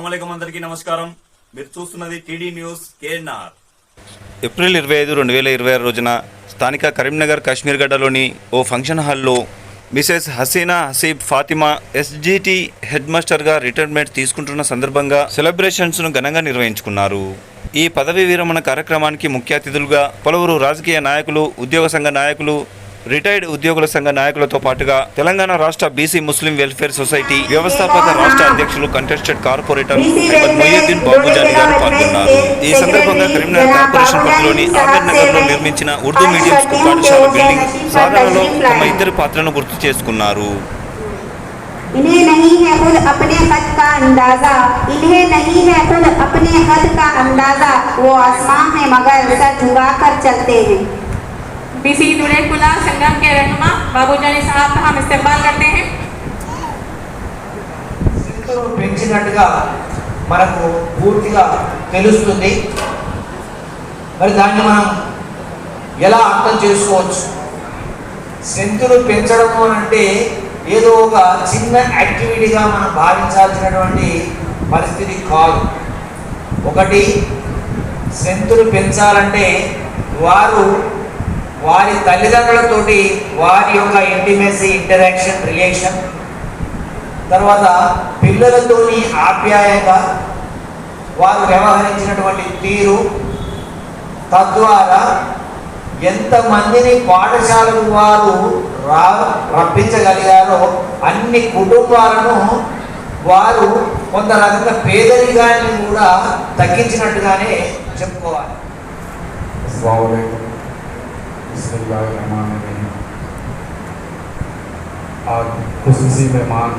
అస్సలాముఅలైకుం అందరికీ నమస్కారం. మీరు చూస్తున్నది టీడీ న్యూస్ కేఎన్ఆర్. ఏప్రిల్ 25, 2026 రోజున స్థానిక కరీంనగర్ కాశ్మీర్ గడ్డలోని ఓ ఫంక్షన్ హాల్లో Mrs Haseena Haseeb Fatima SGT head మాస్టర్గా రిటైర్మెంట్ తీసుకుంటున్న సందర్భంగా సెలబ్రేషన్స్ను ఘనంగా నిర్వహించుకున్నారు. ఈ పదవీ విరమణ కార్యక్రమానికి ముఖ్య అతిథులుగా పలువురు రాజకీయ నాయకులు, ఉద్యోగ సంఘ నాయకులు, రిటైర్డ్ ఉద్యోగుల సంఘ నాయకులతో పాటుగా తెలంగాణ రాష్ట్ర బీసీ ముస్లిం వెల్ఫేర్ సొసైటీ వ్యవస్థాపక రాష్ట్ర అధ్యక్షులు, కంటెస్టెడ్ కార్పొరేటర్ అహ్మద్ మొయ్యుద్దీన్ బాబుజాని గారు పాల్గొన్నారు. ఈ సందర్భంగా కరీంనగర్ కార్పొరేషన్ పరిధిలోని ఆమీర్ నగర్లో నిర్మించిన ఉర్దూ మీడియం స్కూల్ పాఠశాల బిల్డింగ్ సాధనలో తమ ఇద్దరి పాత్రను గుర్తు చేసుకున్నారు. इन्हें नहीं है खुद अपने हद का अंदाजा, इन्हें नहीं है खुद अपने हद का अंदाजा, वो आसमां है मगर सर झुका कर चलते हैं. बीसी दुरेकुला संगम के रहनुमा बाबूजानी साहब का हम इस्तेमाल करते हैं. పెంచినట్టుగా మనకు పూర్తిగా తెలుస్తుంది. మరి దాన్ని మనం ఎలా అర్థం చేసుకోవచ్చు? సెంతులు పెంచడం అంటే ఏదో ఒక చిన్న యాక్టివిటీగా మనం భావించాల్సినటువంటి పరిస్థితి కాదు. ఒకటి, సెంతులు పెంచాలంటే వారి తల్లిదండ్రులతోటి వారి యొక్క ఇంటిమేసీ, ఇంటరాక్షన్, రిలేషన్, తర్వాత పిల్లలతోని ఆప్యాయత, వారు వ్యవహరించినటువంటి తీరు, తద్వారా ఎంతమందిని పాఠశాలకు వారు రప్పించగలిగారో అన్ని కుటుంబాలను వారు కొంత రకంగా పేదరికాన్ని కూడా తగ్గించినట్టుగానే చెప్పుకోవాలి. आज खुशी मेहमान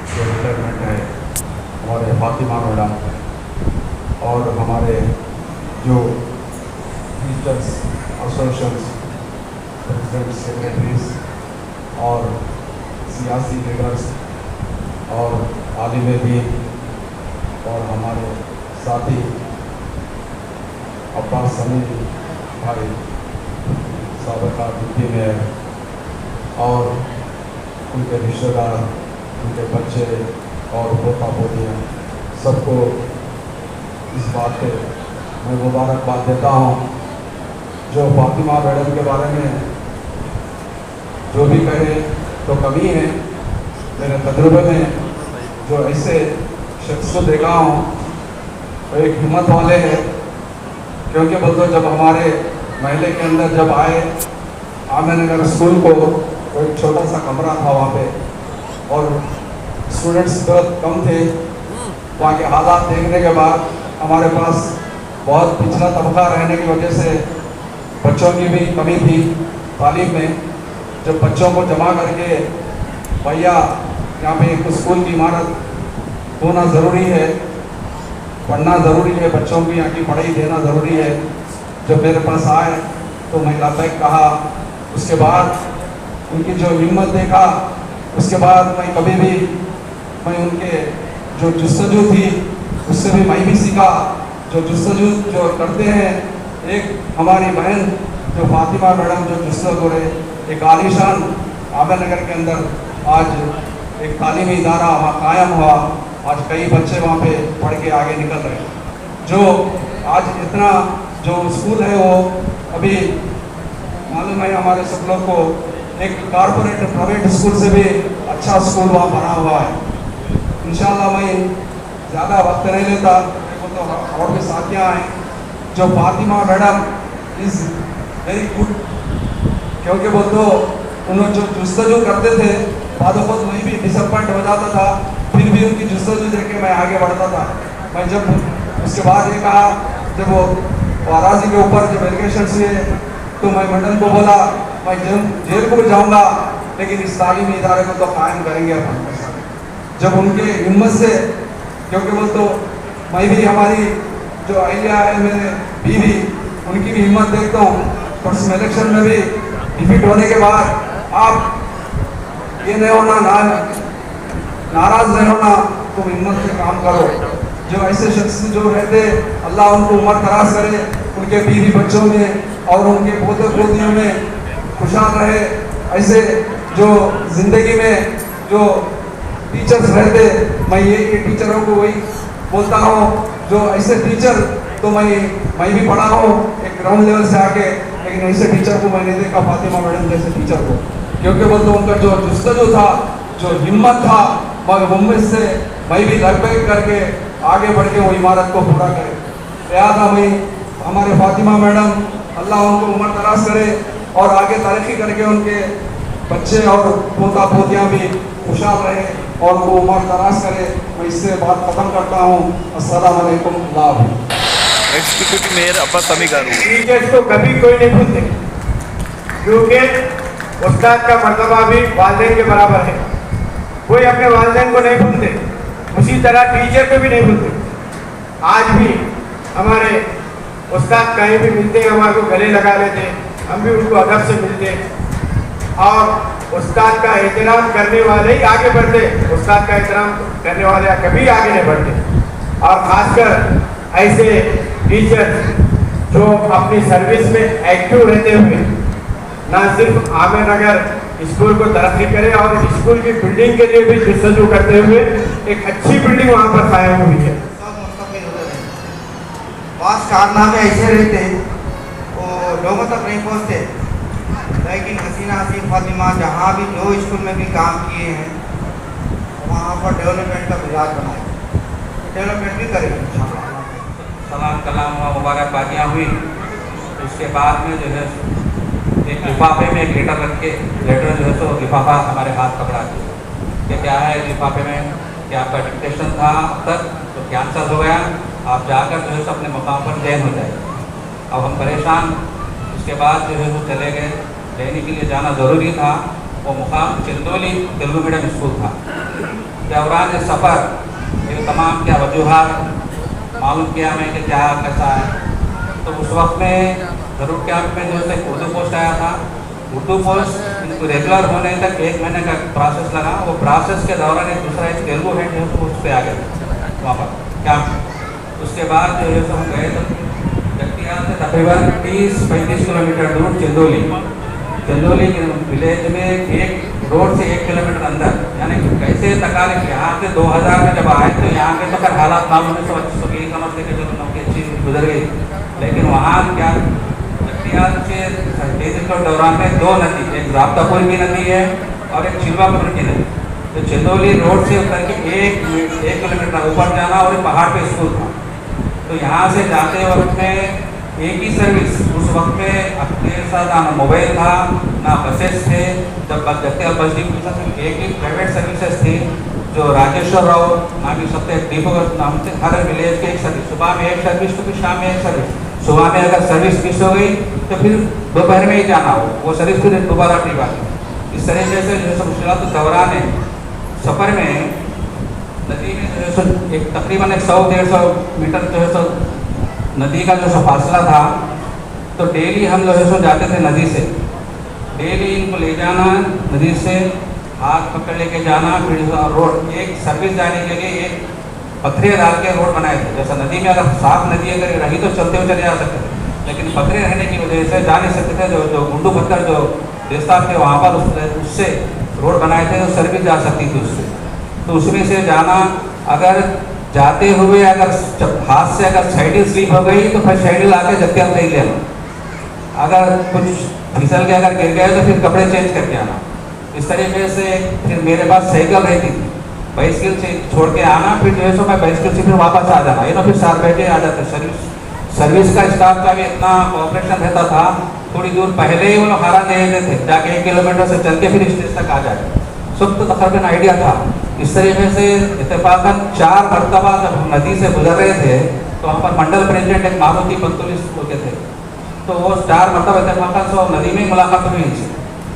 जो रिटायरमेंट है हमारे फातिमा मैडम और हमारे जो टीचर्स एसोसिएशन प्रेसिडेंट, सेक्रेटरीज और सियासी लीडर्स और आलिम दीन और हमारे साथी अब्बास समीर भाई, साबका डिप्टी मेयर और उनके रिश्तेदार, उनके बच्चे और पोता पोतियाँ, सबको इस बात पे मैं मुबारकबाद देता हूँ। जो फातिमा मैडम के बारे में जो भी कहे तो कमी है। मेरे तजुर्बे में जो ऐसे शख्स को देखा हूँ वो एक हिम्मत वाले हैं, क्योंकि बोलते जब हमारे महल्ले के अंदर जब आए आमीर नगर स्कूल को, वो एक छोटा सा कमरा था वहाँ पे और स्टूडेंट्स बहुत कम थे। वहाँ के हालात देखने के बाद हमारे पास बहुत पिछड़ा तबका रहने की वजह से बच्चों की भी कमी थी तालीम में। जब बच्चों को जमा करके भैया यहाँ पे एक स्कूल की इमारत होना ज़रूरी है, पढ़ना ज़रूरी है, बच्चों की यहाँ की पढ़ाई देना ज़रूरी है, जब मेरे पास आए तो मैं लाभदायक कहा। उसके बाद उनकी जो हिम्मत देखा, उसके बाद मैं कभी भी मैं उनके जो जुस्तजू थी उससे भी मैं भी सीखा। जो जुस्तजू जो करते हैं, एक हमारी बहन जो फातिमा मैडम जो जुस्तजू है, एक आलीशान आमीर नगर के अंदर आज एक तालीमी इदारा वहाँ कायम हुआ। आज कई बच्चे वहाँ पे पढ़ के आगे निकल रहे हैं। जो आज इतना जो स्कूल है वो अभी मालूम है हमारे सब लोग को, एक कॉर्पोरेट प्राइवेट स्कूल से भी अच्छा स्कूल वहाँ बना हुआ है। इंशाल्लाह मैं ज़्यादा वक्त नहीं लेता, तो और भी साथियाँ हैं। जो Fatima madam is very good, क्योंकि वो तो उन्होंने जो जुस्तजू करते थे, बाद खुद मैं भी डिसअपॉइंट हो जाता था, फिर भी उनकी जुस्तजू देख के मैं आगे बढ़ता था। मैं जब उसके बाद ये कहा, जब वो वाराणसी के ऊपर जब एलिगेशन हुए तो मैं मैडम को बोला मैं जेल को भी जाऊँगा, लेकिन इस तालीमी इदारे को तो कायम करेंगे अपन। जब उनके हिम्मत से, क्योंकि वो तो मैं भी हमारी जो अहिल्या है मेरे बीवी, उनकी भी हिम्मत देखता हूँ। परसों इलेक्शन में भी डिफीट होने के बाद आप ये नहीं होना, नाराज नहीं होना, तुम हिम्मत से काम करो। जो ऐसे शख्स जो रहते, अल्लाह उनको उम्र दराज करे, उनके बीवी बच्चों में और उनके पोते पोतियों में खुशहाल रहे। ऐसे जो जिंदगी में जो टीचर्स रहते, मैं ये टीचरों को वही बोलता हूँ जो ऐसे टीचर तो मैं भी पढ़ा हूँ एक ग्राउंड लेवल से आके, लेकिन ऐसे टीचर को मैंने देखा फातिमा मैडम जैसे टीचर को, क्योंकि बोलते उनका जो जुस्तजू था, जो हिम्मत था, मगर मुम्बई से मैं भी घर पे करके आगे बढ़ के वो इमारत को पूरा करे। लिहाजा मैं हमारे फातिमा मैडम अल्लाह उनको उम्र दराज करे और आगे तरक्की करके उनके बच्चे और पोता पोतियाँ भी खुशहाल रहे और वो उम्र दराज करे। मैं इससे बात खत्म करता हूँ। अस्सलाम वालेकुम। एग्जीक्यूटिव मेयर अब्बास अमी गारू। टीचर्स को कभी कोई नहीं भूलते, क्योंकि उस्ताद का मर्तबा भी वालिदैन के बराबर है। कोई अपने वालिदैन को नहीं भूलते, उसी तरह टीचर को भी नहीं भूलते। आज भी हमारे उस्ताद कहीं भी मिलते हैं, हमारे को गले लगा लेते, हम भी उनको अदब से मिलते और उस्ताद का एहतराम करने वाले ही आगे बढ़ते, उस्ताद का एहतराम करने वाले कभी आगे नहीं बढ़ते। और ख़ासकर ऐसे टीचर जो अपनी सर्विस में एक्टिव रहते हुए ना सिर्फ आमिर नगर स्कूल को तरक्की करे और स्कूल की बिल्डिंग के लिए भी जस्तजू करते हुए एक अच्छी बिल्डिंग वहाँ पर कायम हुई है। पास कारनामे ऐसे रहते वो लोगों तक नहीं पहुँचते, लेकिन हसीना हसीन फातिमा जहाँ भी जो स्कूल में भी काम किए हैं वहाँ पर डेवलपमेंट का मिजाज बनाए, डेवलपमेंट भी करेंगे। सलाम कलाम व मुबारकबादियाँ हुई। उसके बाद में जो है एक लिफाफे में एक लेटर रख के, लेटर जो है तो लिफाफा हमारे हाथ पकड़ा दिया कि क्या है लिफाफे में, कि आपका डिक्टेशन था अब तक तो कैंसिल हो गया, आप जाकर जो है अपने मुकाम पर जैन हो जाए। अब हम परेशान, उसके बाद जो है वो चले गए, लेने के लिए जाना ज़रूरी था। वो मुकाम चंदोली तेलुगु मीडियम स्कूल था। दौरान सफ़र ये तमाम क्या वजूहात मालूम किया मैं कि क्या कैसा है, तो उस वक्त में ज़रूर कैंप में जो है उर्दू पोस्ट आया था। उर्दू पोस्ट इनको रेगुलर होने तक 1 महीने का प्रोसेस लगा। वो प्रोसेस के दौरान एक दूसरा एक तेलुगु है जो उस पर आ गया वहाँ पर कैंप। उसके बाद जो है हम गए तो जगतियाल से तकरीबन 30-35 किलोमीटर दूर चंदोली के विलेज में एक रोड से 1 किलोमीटर अंदर, यानी कैसे तकालीफ यहाँ से 2000 में जब आए तो यहाँ के तो कर हालात मालूम है, सब यही समझते कि चलो नौकरी अच्छी गुजर गई, लेकिन वहाँ क्या जगतियाल के 33 दौरान में 2 नदी, एक राबतापुर की नदी है और एक चिलवापुर की नदी। तो चंदोली रोड से उतर के 1 किलोमीटर ऊपर जाना और पहाड़ पे स्कूल था। तो यहाँ से जाते वक्त में एक ही सर्विस, उस वक्त में अपने साथ ना मोबाइल था ना बसेस थे। जब जगतियाल बस डिपो था एक ही प्राइवेट सर्विसेज थी जो राजेश्वर राव नाम की सत्य डिपो नाम से हर विलेज के एक सर्विस, सुबह में एक सर्विस तो फिर शाम में एक सर्विस। सुबह में अगर सर्विस मिस हो गई तो फिर दोपहर में ही जाना हो, वो सर्विस फिर दोबारा नहीं बात। इस तरीके से जो है मुश्किल तो दौरान सफ़र में नदी में जो है एक तकरीबन 100-150 मीटर जो है नदी का जो फासला था। तो डेली हम जो है जाते थे नदी से, डेली इनको ले जाना नदी से, हाथ पकड़ लेके जाना, फिर रोड एक सर्विस जाने के लिए एक पत्थरे डाल के रोड बनाए थे। जैसा नदी में अगर साफ नदी अगर रही तो चलते हुए चले जा सकते थे, लेकिन पत्थरे रहने की वजह से जा नहीं सकते थे। जो गुंडू पत्थर जो देशदार थे वहाँ पर उससे रोड बनाए थे तो सर्विस जा सकती थी उससे। तो उसमें से जाना, अगर जाते हुए अगर हाथ से अगर साइडिल स्लिप हो गई तो फिर साइडिल आके जगतियाल नहीं लेना, अगर कुछ फिसल के अगर गिर गए तो फिर कपड़े चेंज करके आना। इस तरीके से फिर मेरे पास साइकिल रहती थी, बाइसिकल से छोड़ के आना, फिर जो है सो मैं बाइसिकल से फिर वापस आ जाना, ये ना फिर साथ बैठे आ जाते। सर्विस का स्टाफ का भी इतना ऑपरेशन रहता था, थोड़ी दूर पहले ही वो लोग हारा दे देते थे, जाके 1 किलोमीटर से चल के फिर स्टेज तक आ जाए। सब तो तकरीबन आइडिया था। इस तरीके से इत्तेफाकन 4 मरतबा जब हम नदी से गुजर रहे थे तो वहाँ पर मंडल प्रेसिडेंट एक मारुति पंतुलिस होते थे, तो वो 4 मरतबा इत्तेफाकन सो नदी में मुलाकात हुई इनसे।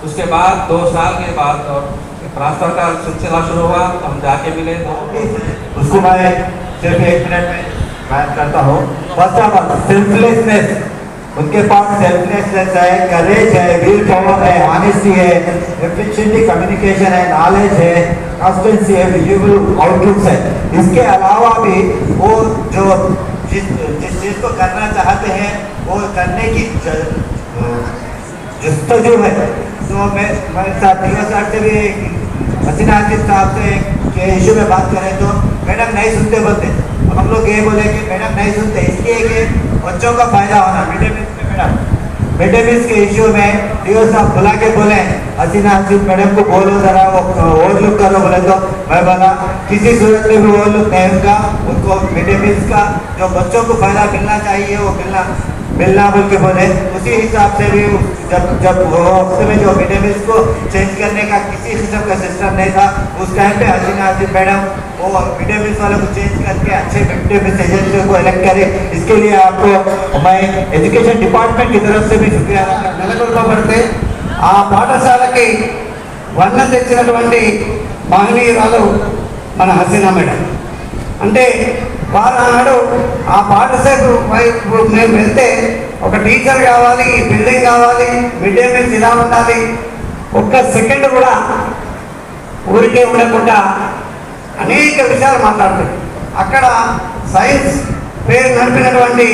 उसके बाद 2 साल के बाद और ट्रांसफ़र का सिलसिला शुरू हुआ, तो हम जाके मिले तो उसको मैं सिर्फ 1 मिनट में बयान करता हूँ। फर्स्ट ऑफ ऑल सेल्फलेसनेस, उनके पास सेल्फलेसनेस है, करेज है, विल पावर है, ऑनेस्टी है, एफिशिएंटली कम्युनिकेशन है, नॉलेज है, ट्रांसपेरेंसी है, विजिबल आउटलुक्स है। इसके अलावा भी वो जो जिस चीज़ को करना चाहते हैं वो करने की जस्तजू है। तो मैं साथ सर से भी हसीना आसिफ साहब से के इशू में बात करें तो मैडम नहीं सुनते बोलते, हम लोग ये बोले कि मैडम नहीं सुनते, इसलिए कि बच्चों का फायदा होना। मिड डे मील में मैडम मिड डे मील के इश्यू में डीओ साहब बुला के बोले हसीना हसीन मैडम को बोलो जरा वो ओवरलुक करो। बोले तो मैं बोला किसी सूरत में भी ओवरलुक नहीं होगा, उनको मिड डे मील का जो बच्चों को फायदा मिलना चाहिए वो मिलना बोल के बोले। उसी हिसाब से भी जब वो वक्त में जो मिड डे मील को चेंज करने का किसी किस्म का सिस्टम नहीं था, उस टाइम पे हसीना हसीन मैडम वो मिड डे मील वालों को चेंज करके अच्छे मिड डे मील एजेंसी को इलेक्ट करे। इसके लिए आपको मैं एजुकेशन डिपार्टमेंट की तरफ से भी शुक्रिया నెలకొల్పబడితే ఆ పాఠశాలకి వర్ణ తెచ్చినటువంటి మహనీయురాలు మన హసీనా మేడం. అంటే వారు ఆనాడు ఆ పాఠశాలకు వైపు మేము వెళ్తే ఒక టీచర్ కావాలి, బిల్డింగ్ కావాలి, మిడ్ డే మీల్స్ ఇలా ఉండాలి, ఒక్క సెకండ్ కూడా ఊరికే ఉండకుండా అనేక విషయాలు మాట్లాడుతారు. అక్కడ సైన్స్ పేరు నడిపినటువంటి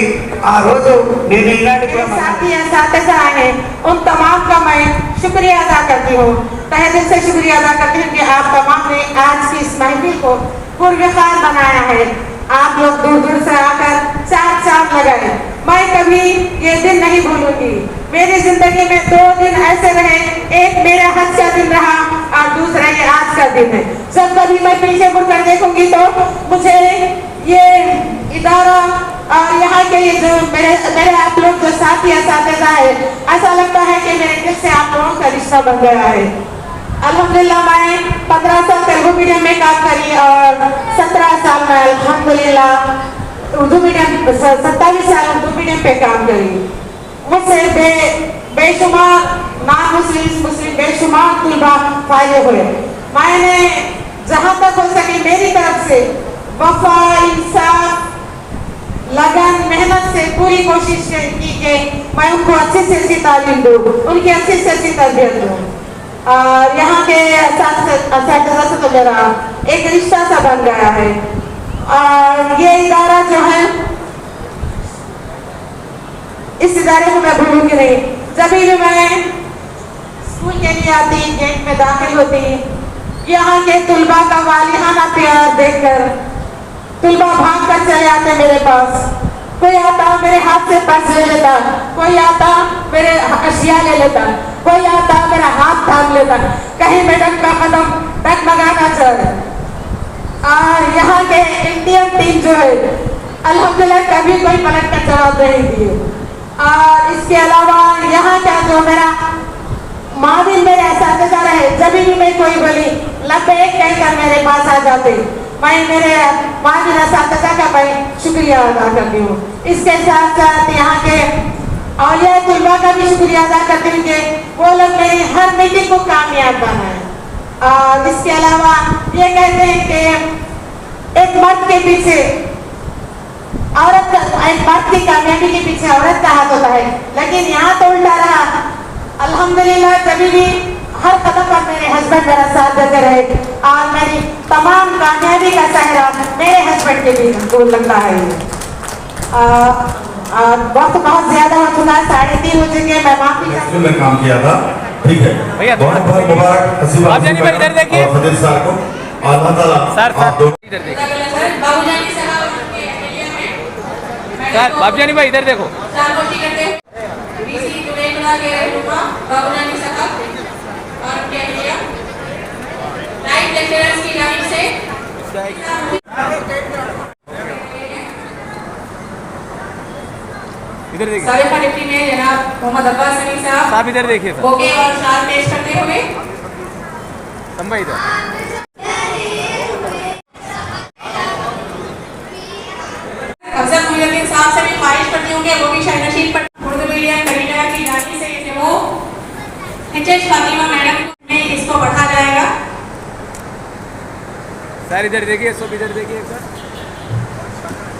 ఆ రోజు నేను ఇలాంటి साथी असातिज़ा हैं, उन तमाम का मैं शुक्रिया अदा करती हूँ, तहे दिल से शुक्रिया अदा करती हूँ कि आप तमाम ने आज की इस महफिल को पुरवकार बनाया है। आप लोग दूर दूर से आकर चार लगाए। मैं कभी ये दिन नहीं भूलूंगी। मेरी जिंदगी में 2 दिन ऐसे रहे, एक मेरा हज का दिन रहा और दूसरा ये आज का दिन है। जब कभी मैं पीछे मुड़कर देखूंगी तो मुझे ये इदारा और यहाँ के ये जो मेरे आप लोग जो साथी असातिज़ा है, ऐसा लगता है कि मेरे दिल से आप लोगों का रिश्ता बन गया है। अल्हम्दुलिल्लाह मैं 15 साल तेलुगु मीडियम में काम करी और 17 साल में अल्हम्दुलिल्लाह उर्दू मीडियम 27 साल उर्दू मीडियम पे काम करी। मुझसे बेशुमार नॉन मुस्लिम बेशुमार तलबा फायदे हुए। मैंने जहाँ तक हो सके मेरी तरफ से वफा, इंसाफ, लगन, मेहनत से पूरी कोशिश की कि मैं उनको अच्छी से अच्छी तालीम दूँ, उनकी अच्छी से अच्छी तरबियत दूँ। और यहाँ के असातिज़ा से तो मेरा एक रिश्ता सा बन गया है। और ये इदारा जो है, इस इदारे को मैं भूलूंगी नहीं। जब भी मैं स्कूल के लिए आती, गेट में दाखिल होती, यहाँ के तुलबा का वालिहाना प्यार देखकर तुलबा भाग कर चले आते मेरे पास। कोई आता मेरे हाथ से पर्स ले लेता, कोई आता मेरे अशिया ले लेता, कोई आता मेरा हाथ थाम लेता, कहीं मैडम का कदम डगमगाना चल। और यहाँ के इंडियन टीम जो है अल्हम्दुलिल्लाह कभी कोई पलट कर जवाब नहीं दिए। और इसके अलावा यहाँ का जो मेरा माविन मेरे असातिज़ा रहे, जब भी मैं कोई बोली लब्बैक कहकर मेरे पास आ जाते। मैं मेरे माविन असातिज़ा का मैं शुक्रिया अदा करती हूँ। इसके साथ साथ यहाँ के औलिया तुलबा का भी शुक्रिया अदा करती हूँ कि वो लोग मेरी हर मीटिंग को कामयाब बनाए। और इसके अलावा ये कहते हैं कि एक मर्द के पीछे औरत का, एक मर्द की कामयाबी के पीछे औरत का हाथ होता है, लेकिन यहाँ तो उल्टा रहा। अल्हम्दुलिल्लाह जब भी हर कदम पर मेरे हस्बैंड मेरा साथ देते रहे और मेरी तमाम कामयाबी का सहरा मेरे हस्बैंड के भी दूर लगता है। वक्त बहुत ज्यादा हो चुका है, 3:30 हो चुके, मैं माफी चाहती हूँ। में काम किया था, ठीक है, बहुत बहुत मुबारक हसीब और फजील साहब को। अल्लाह ताला आप दो बाबूजानी भाई इधर देखो। इधर देखिए। सारिका डिप्टी में जनाब मोहम्मद अब्बास अली साहब इधर देखिए। बोके और शाल पेश करते हुए संभा इधर। अफजल मुहिउद्दीन साहब से मैं ख्वाहिश करती हूँ कि वो भी शायद पर उर्दू मीडियम करीमनगर की जानी से कि वो एच फातिमा मैडम में इसको पढ़ा जाएगा। सर इधर देखिए, सब इधर देखिए सर।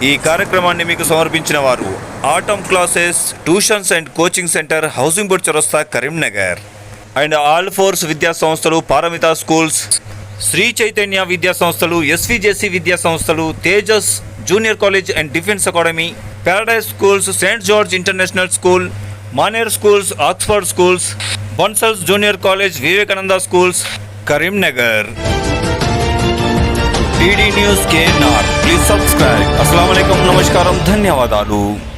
ఈ కార్యక్రమాన్ని మీకు సమర్పించిన వారు atom classes, tuitions and coaching centre, housing board చౌరస్తా, కరీంనగర్ అండ్ ఆల్ ఫోర్స్ విద్యా సంస్థలు, పారమిత స్కూల్స్, శ్రీ చైతన్య విద్యా సంస్థలు, ఎస్విజేసి విద్యా సంస్థలు, Tejas junior college and defence academy, paradise schools, Saint George international school, Maner schools, Oxford schools, Bansals junior college, Vivekananda schools, Karimnagar. TD news KNR. Please subscribe. అస్సలాము అలైకుం, నమస్కారం, ధన్యవాదాలు.